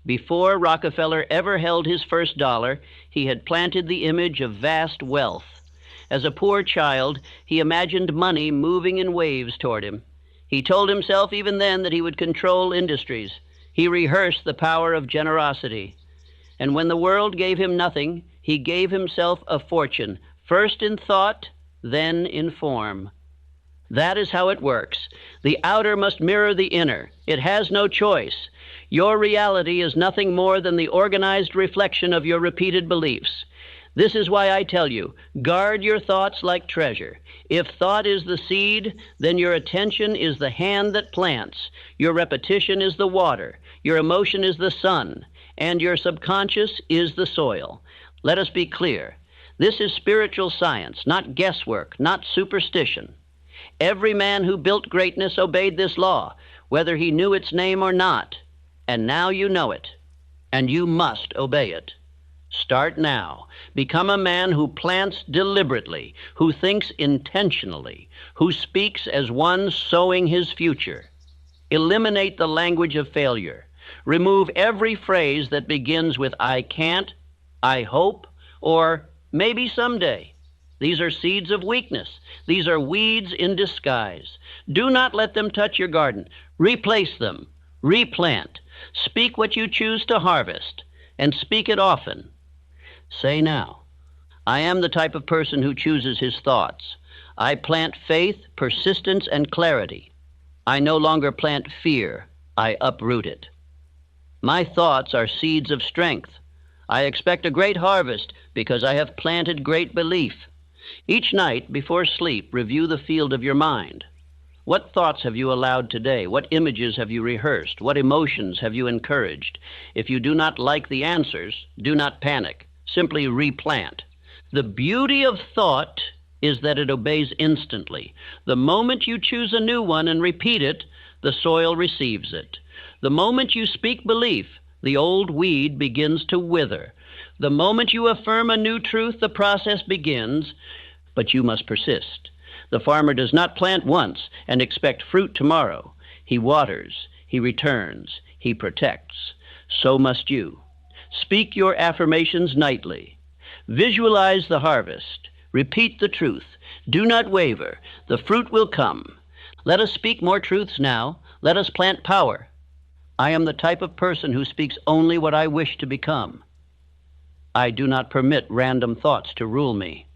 Speaker 1: Before Rockefeller ever held his first dollar, he had planted the image of vast wealth. As a poor child, he imagined money moving in waves toward him. He told himself even then that he would control industries. He rehearsed the power of generosity. And when the world gave him nothing, he gave himself a fortune, first in thought, then in form. That is how it works. The outer must mirror the inner. It has no choice. Your reality is nothing more than the organized reflection of your repeated beliefs. This is why I tell you, guard your thoughts like treasure. If thought is the seed, then your attention is the hand that plants. Your repetition is the water. Your emotion is the sun. And your subconscious is the soil. Let us be clear. This is spiritual science, not guesswork, not superstition. Every man who built greatness obeyed this law, whether he knew its name or not. And now you know it, and you must obey it. Start now. Become a man who plants deliberately, who thinks intentionally, who speaks as one sowing his future. Eliminate the language of failure. Remove every phrase that begins with I can't, I hope, or maybe someday. These are seeds of weakness. These are weeds in disguise. Do not let them touch your garden. Replace them. Replant. Speak what you choose to harvest, and speak it often. Say now, I am the type of person who chooses his thoughts. I plant faith, persistence, and clarity. I no longer plant fear. I uproot it. My thoughts are seeds of strength. I expect a great harvest because I have planted great belief. Each night before sleep, review the field of your mind. What thoughts have you allowed today? What images have you rehearsed? What emotions have you encouraged? If you do not like the answers, do not panic. Simply replant. The beauty of thought is that it obeys instantly. The moment you choose a new one and repeat it, the soil receives it. The moment you speak belief, the old weed begins to wither. The moment you affirm a new truth, the process begins, but you must persist. The farmer does not plant once and expect fruit tomorrow. He waters, he returns, he protects. So must you. Speak your affirmations nightly. Visualize the harvest. Repeat the truth. Do not waver. The fruit will come. Let us speak more truths now. Let us plant power. I am the type of person who speaks only what I wish to become. I do not permit random thoughts to rule me.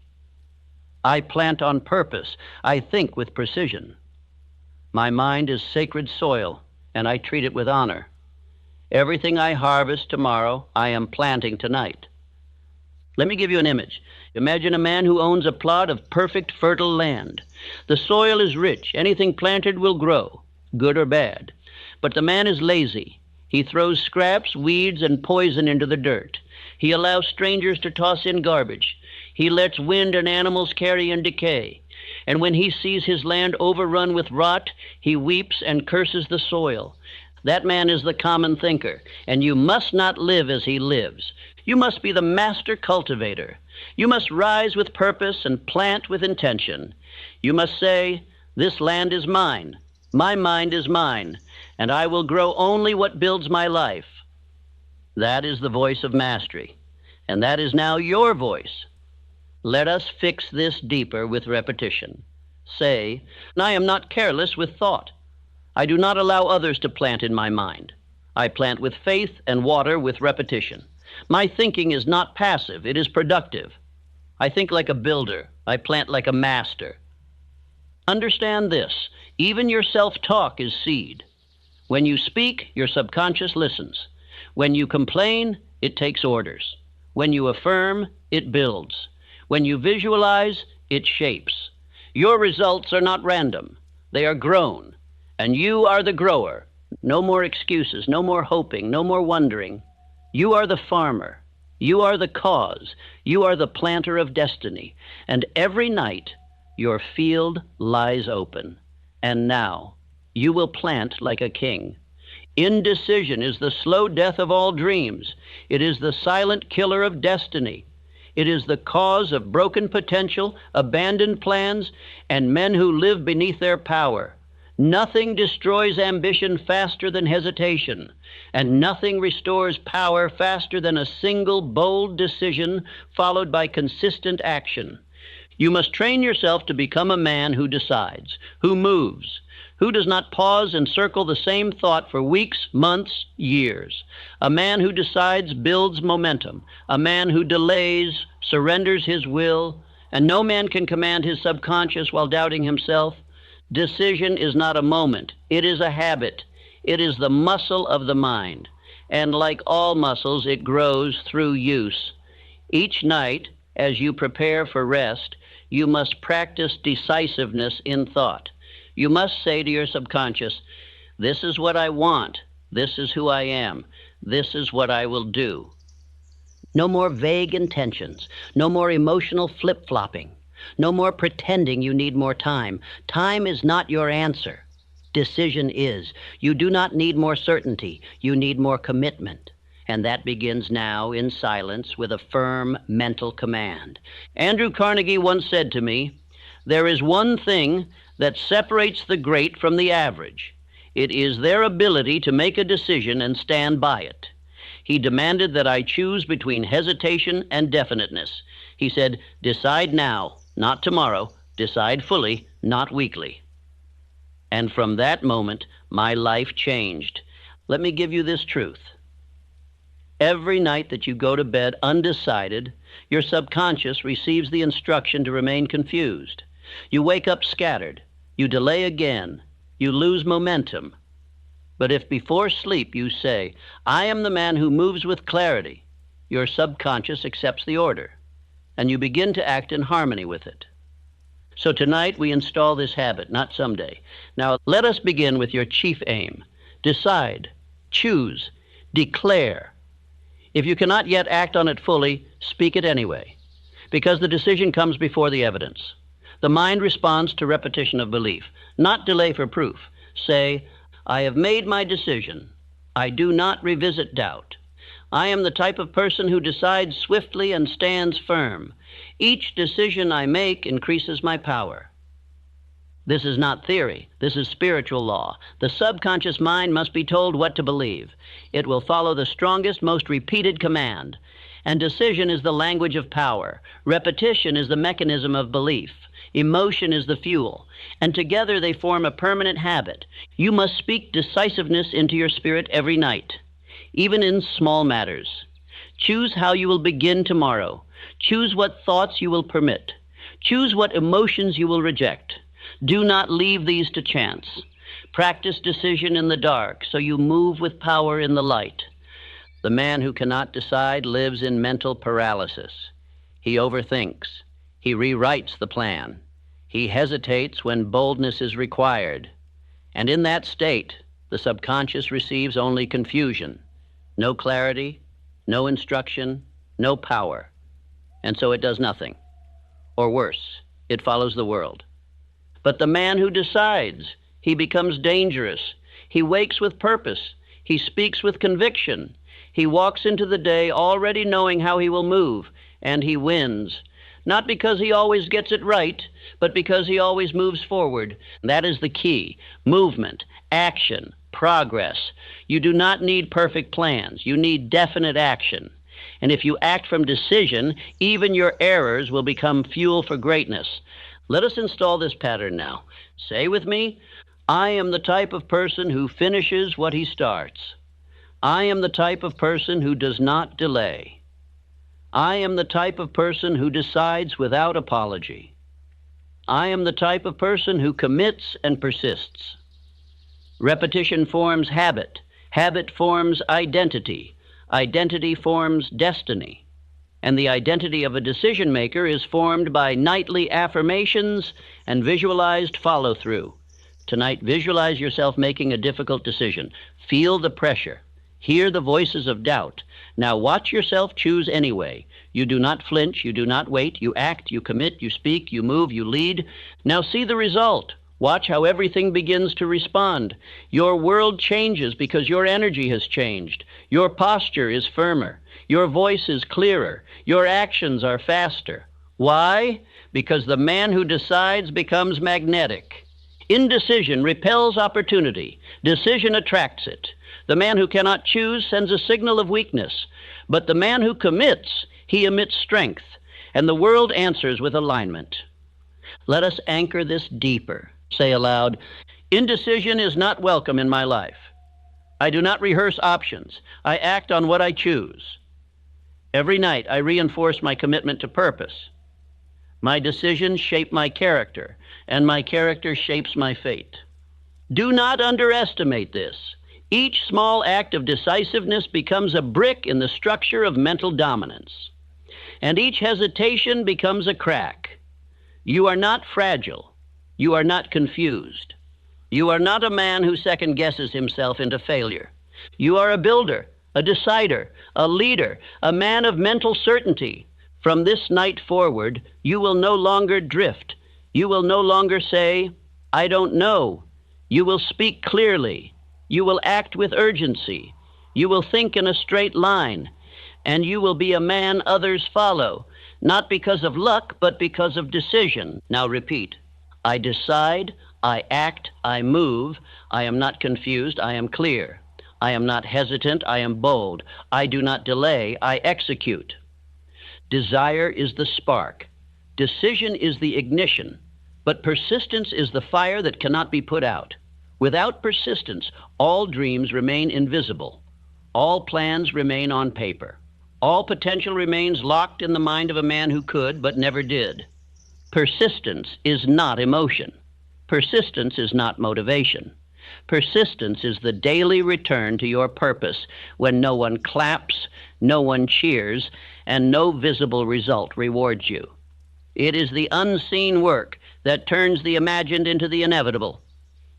Speaker 1: I plant on purpose. I think with precision. My mind is sacred soil, and I treat it with honor. Everything I harvest tomorrow, I am planting tonight. Let me give you an image. Imagine a man who owns a plot of perfect, fertile land. The soil is rich. Anything planted will grow, good or bad. But the man is lazy. He throws scraps, weeds, and poison into the dirt. He allows strangers to toss in garbage. He lets wind and animals carry in decay. And when he sees his land overrun with rot, he weeps and curses the soil. That man is the common thinker, and you must not live as he lives. You must be the master cultivator. You must rise with purpose and plant with intention. You must say, "This land is mine. My mind is mine, and I will grow only what builds my life." That is the voice of mastery, and that is now your voice. Let us fix this deeper with repetition. Say, "I am not careless with thought. I do not allow others to plant in my mind. I plant with faith and water with repetition. My thinking is not passive, it is productive. I think like a builder. I plant like a master." Understand this. Even your self-talk is seed. When you speak, your subconscious listens. When you complain, it takes orders. When you affirm, it builds. When you visualize, it shapes. Your results are not random. They are grown. And you are the grower. No more excuses, no more hoping, no more wondering. You are the farmer. You are the cause. You are the planter of destiny. And every night, your field lies open. And now, you will plant like a king. Indecision is the slow death of all dreams. It is the silent killer of destiny. It is the cause of broken potential, abandoned plans, and men who live beneath their power. Nothing destroys ambition faster than hesitation, and nothing restores power faster than a single bold decision followed by consistent action. You must train yourself to become a man who decides, who moves, who does not pause and circle the same thought for weeks, months, years. A man who decides builds momentum. A man who delays surrenders his will, and no man can command his subconscious while doubting himself. Decision is not a moment. It is a habit. It is the muscle of the mind. And like all muscles, it grows through use. Each night, as you prepare for rest, you must practice decisiveness in thought. You must say to your subconscious, "This is what I want. This is who I am. This is what I will do." No more vague intentions. No more emotional flip-flopping. No more pretending you need more time. Time is not your answer. Decision is. You do not need more certainty. You need more commitment. And that begins now in silence with a firm mental command. Andrew Carnegie once said to me, "There is one thing that separates the great from the average. It is their ability to make a decision and stand by it." He demanded that I choose between hesitation and definiteness. He said, "Decide now, not tomorrow. Decide fully, not weakly." And from that moment, my life changed. Let me give you this truth. Every night that you go to bed undecided, your subconscious receives the instruction to remain confused. You wake up scattered. You delay again. You lose momentum. But if before sleep you say, "I am the man who moves with clarity," your subconscious accepts the order, and you begin to act in harmony with it. So tonight we install this habit, not someday. Now let us begin with your chief aim. Decide, choose, declare. If you cannot yet act on it fully, speak it anyway, because the decision comes before the evidence. The mind responds to repetition of belief, not delay for proof. Say, "I have made my decision. I do not revisit doubt. I am the type of person who decides swiftly and stands firm. Each decision I make increases my power." This is not theory. This is spiritual law. The subconscious mind must be told what to believe. It will follow the strongest, most repeated command. And decision is the language of power. Repetition is the mechanism of belief. Emotion is the fuel. And together they form a permanent habit. You must speak decisiveness into your spirit every night, even in small matters. Choose how you will begin tomorrow. Choose what thoughts you will permit. Choose what emotions you will reject. Do not leave these to chance. Practice decision in the dark, so you move with power in the light. The man who cannot decide lives in mental paralysis. He overthinks. He rewrites the plan. He hesitates when boldness is required. And in that state, the subconscious receives only confusion. No clarity, no instruction, no power. And so it does nothing. Or worse, it follows the world. But the man who decides, he becomes dangerous. He wakes with purpose. He speaks with conviction. He walks into the day already knowing how he will move, and he wins. Not because he always gets it right, but because he always moves forward. That is the key. Movement, action, progress. You do not need perfect plans. You need definite action. And if you act from decision, even your errors will become fuel for greatness. Let us install this pattern now. Say with me, I am the type of person who finishes what he starts. I am the type of person who does not delay. I am the type of person who decides without apology. I am the type of person who commits and persists. Repetition forms habit. Habit forms identity. Identity forms destiny. And the identity of a decision maker is formed by nightly affirmations and visualized follow-through. Tonight, visualize yourself making a difficult decision. Feel the pressure. Hear the voices of doubt. Now watch yourself choose anyway. You do not flinch. You do not wait. You act. You commit. You speak. You move. You lead. Now see the result. Watch how everything begins to respond. Your world changes because your energy has changed. Your posture is firmer. Your voice is clearer. Your actions are faster. Why? Because the man who decides becomes magnetic. Indecision repels opportunity. Decision attracts it. The man who cannot choose sends a signal of weakness. But the man who commits, he emits strength. And the world answers with alignment. Let us anchor this deeper. Say aloud, indecision is not welcome in my life. I do not rehearse options. I act on what I choose. Every night I reinforce my commitment to purpose. My decisions shape my character, and my character shapes my fate. Do not underestimate this. Each small act of decisiveness becomes a brick in the structure of mental dominance, and each hesitation becomes a crack. You are not fragile. You are not confused. You are not a man who second-guesses himself into failure. You are a builder, a decider, a leader, a man of mental certainty. From this night forward, you will no longer drift. You will no longer say, I don't know. You will speak clearly. You will act with urgency. You will think in a straight line. And you will be a man others follow, not because of luck, but because of decision. Now repeat. I decide, I act, I move. I am not confused, I am clear. I am not hesitant, I am bold. I do not delay, I execute. Desire is the spark. Decision is the ignition. But persistence is the fire that cannot be put out. Without persistence, all dreams remain invisible. All plans remain on paper. All potential remains locked in the mind of a man who could but never did. Persistence is not emotion. Persistence is not motivation. Persistence is the daily return to your purpose when no one claps, no one cheers, and no visible result rewards you. It is the unseen work that turns the imagined into the inevitable.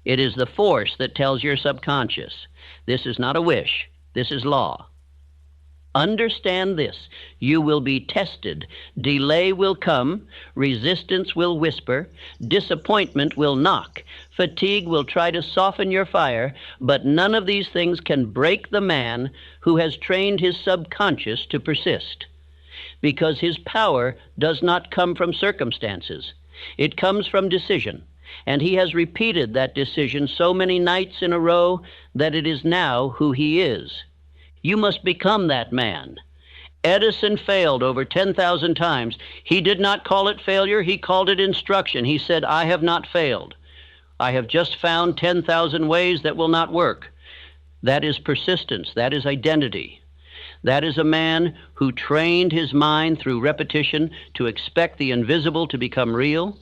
Speaker 1: It is the force that tells your subconscious, this is not a wish, this is law. Understand this, you will be tested. Delay will come, resistance will whisper, disappointment will knock, fatigue will try to soften your fire, but none of these things can break the man who has trained his subconscious to persist. Because his power does not come from circumstances. It comes from decision. and he has repeated that decision so many nights in a row that it is now who he is. You must become that man. Edison failed over 10,000 times. He did not call it failure, he called it instruction. He said, I have not failed. I have just found 10,000 ways that will not work. That is persistence. That is identity. That is a man who trained his mind through repetition to expect the invisible to become real.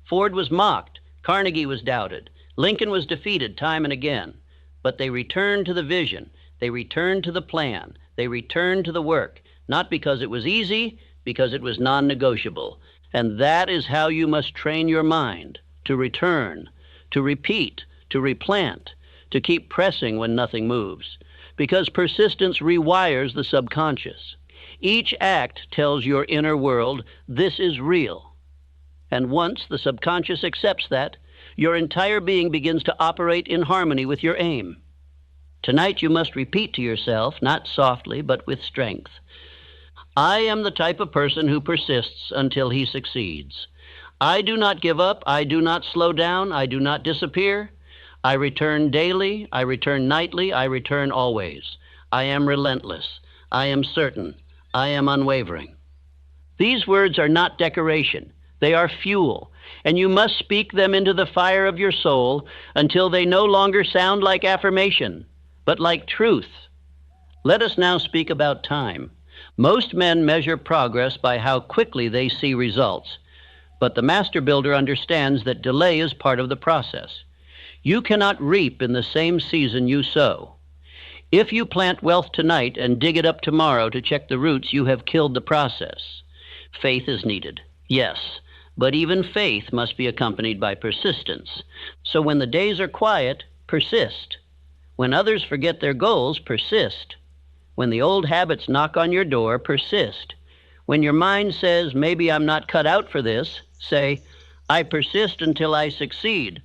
Speaker 1: Ford was mocked. Carnegie was doubted. Lincoln was defeated time and again. But they returned to the vision. They returned to the plan. They returned to the work, not because it was easy, because it was non-negotiable. And that is how you must train your mind, to return, to repeat, to replant, to keep pressing when nothing moves, because persistence rewires the subconscious. Each act tells your inner world, this is real. And once the subconscious accepts that, your entire being begins to operate in harmony with your aim. Tonight you must repeat to yourself, not softly, but with strength, I am the type of person who persists until he succeeds. I do not give up. I do not slow down. I do not disappear. I return daily. I return nightly. I return always. I am relentless. I am certain. I am unwavering. These words are not decoration. They are fuel, and you must speak them into the fire of your soul until they no longer sound like affirmation, but like truth. Let us now speak about time. Most men measure progress by how quickly they see results, but the master builder understands that delay is part of the process. You cannot reap in the same season you sow. If you plant wealth tonight and dig it up tomorrow to check the roots, you have killed the process. Faith is needed, yes, but even faith must be accompanied by persistence. So when the days are quiet, persist. When others forget their goals, persist. When the old habits knock on your door, persist. When your mind says, maybe I'm not cut out for this, say, I persist until I succeed.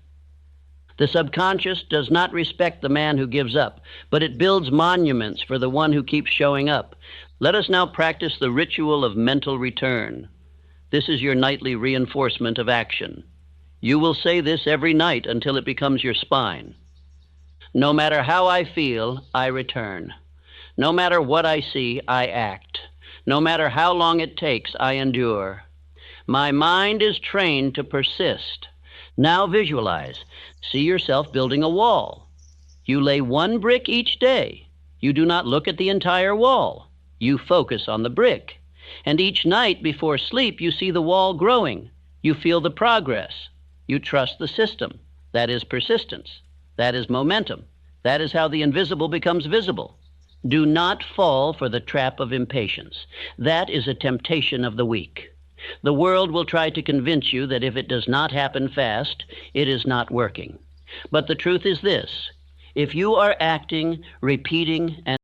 Speaker 1: The subconscious does not respect the man who gives up, but it builds monuments for the one who keeps showing up. Let us now practice the ritual of mental return. This is your nightly reinforcement of action. You will say this every night until it becomes your spine. No matter how I feel, I return. No matter what I see, I act. No matter how long it takes, I endure. My mind is trained to persist. Now visualize. See yourself building a wall. You lay one brick each day. You do not look at the entire wall. You focus on the brick. And each night before sleep, you see the wall growing. You feel the progress. You trust the system. That is persistence. That is momentum. That is how the invisible becomes visible. Do not fall for the trap of impatience. That is a temptation of the weak. The world will try to convince you that if it does not happen fast, it is not working. But the truth is this: if you are acting, repeating, and